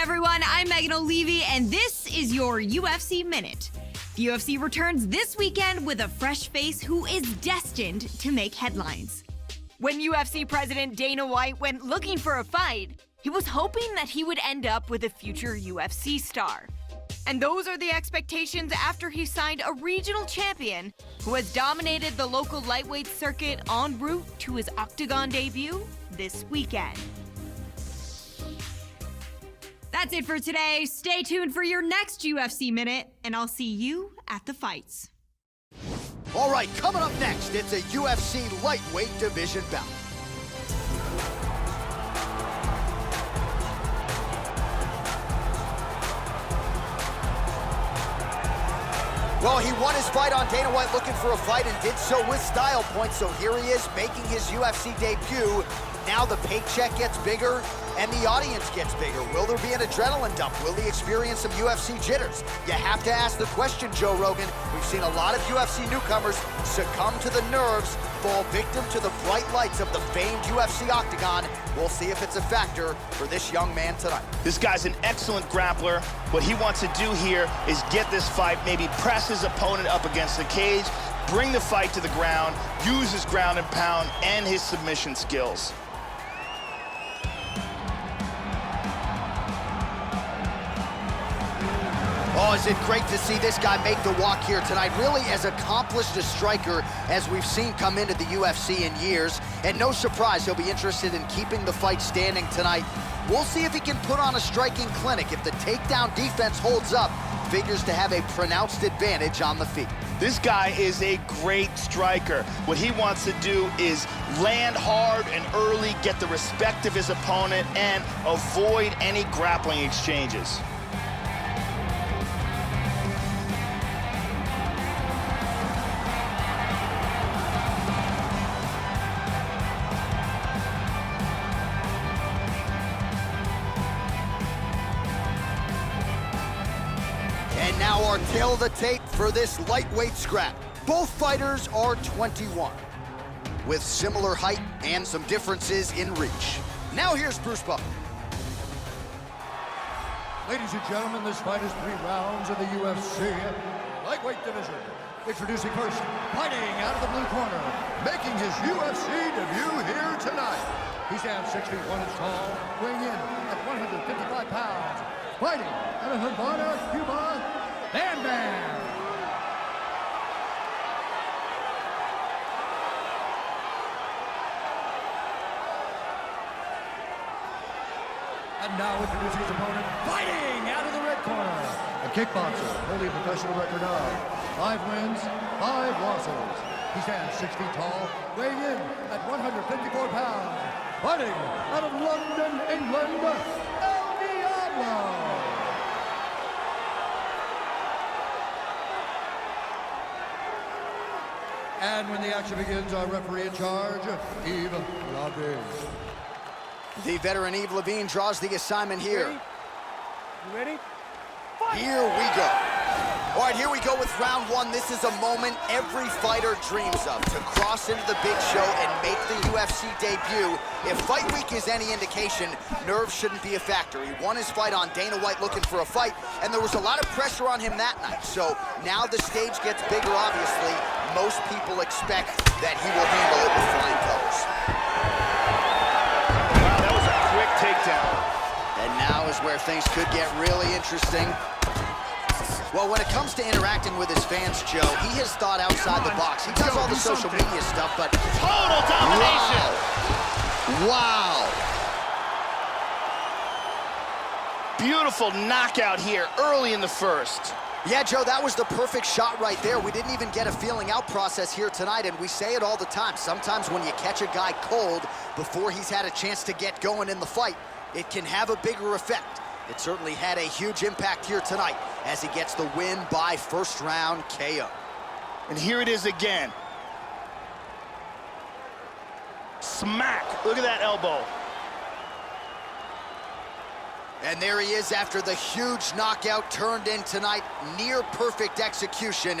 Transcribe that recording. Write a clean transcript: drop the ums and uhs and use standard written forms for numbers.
everyone, I'm Megan O'Leary, and this is your UFC Minute. The UFC returns this weekend with a fresh face who is destined to make headlines. When UFC President Dana White went looking for a fight, he was hoping that he would end up with a future UFC star. And those are the expectations after he signed a regional champion who has dominated the local lightweight circuit en route to his Octagon debut this weekend. That's it for today. Stay tuned for your next UFC Minute, and I'll see you at the fights. All right, coming up next, it's a UFC lightweight division bout. Well, he won his fight on Dana White looking for a fight and did so with style points, so here he is making his UFC debut. Now the paycheck gets bigger and the audience gets bigger. Will there be an adrenaline dump? Will he experience some UFC jitters? You have to ask the question, Joe Rogan. We've seen a lot of UFC newcomers succumb to the nerves, fall victim to the bright lights of the famed UFC Octagon. We'll see if it's a factor for this young man tonight. This guy's an excellent grappler. What he wants to do here is get this fight, maybe press his opponent up against the cage, bring the fight to the ground, use his ground and pound and his submission skills. Oh, is it great to see this guy make the walk here tonight. Really as accomplished a striker as we've seen come into the UFC in years. And no surprise, he'll be interested in keeping the fight standing tonight. We'll see if he can put on a striking clinic. If the takedown defense holds up, figures to have a pronounced advantage on the feet. This guy is a great striker. What he wants to do is land hard and early, get the respect of his opponent, and avoid any grappling exchanges. And now our tail of the tape for this lightweight scrap. Both fighters are 21, with similar height and some differences in reach. Now here's Bruce Buffer. Ladies and gentlemen, this fight is 3 rounds in the UFC lightweight division. Introducing first, fighting out of the blue corner, making his UFC debut here tonight. He stands 6 feet 1 inch tall, weighing in at 155 pounds. Fighting out of Havana, Cuba, Bam Bam. And now introducing his opponent, fighting out of the red corner. A kickboxer, holding a professional record of 5 wins, 5 losses. He stands 6 feet tall, weighing in at 154 pounds. Fighting out of London, England, El Diablo. And when the action begins, our referee in charge, Yves Levine. The veteran Yves Levine draws the assignment here. You ready? Here we go. All right, here we go with round 1. This is a moment every fighter dreams of, to cross into the big show and make the UFC debut. If fight week is any indication, nerves shouldn't be a factor. He won his fight on Dana White looking for a fight, and there was a lot of pressure on him that night. So now the stage gets bigger, obviously. Most people expect that he will handle it with flying colors. Wow, that was a quick takedown. And now is where things could get really interesting. Well, when it comes to interacting with his fans, Joe, he has thought outside the box. He does all the social media stuff, but... Total domination! Wow! Beautiful knockout here early in the first. Yeah, Joe, that was the perfect shot right there. We didn't even get a feeling out process here tonight, and we say it all the time. Sometimes when you catch a guy cold before he's had a chance to get going in the fight, it can have a bigger effect. It certainly had a huge impact here tonight as he gets the win by first round KO. And here it is again. Smack. Look at that elbow. And there he is after the huge knockout turned in tonight. Near perfect execution.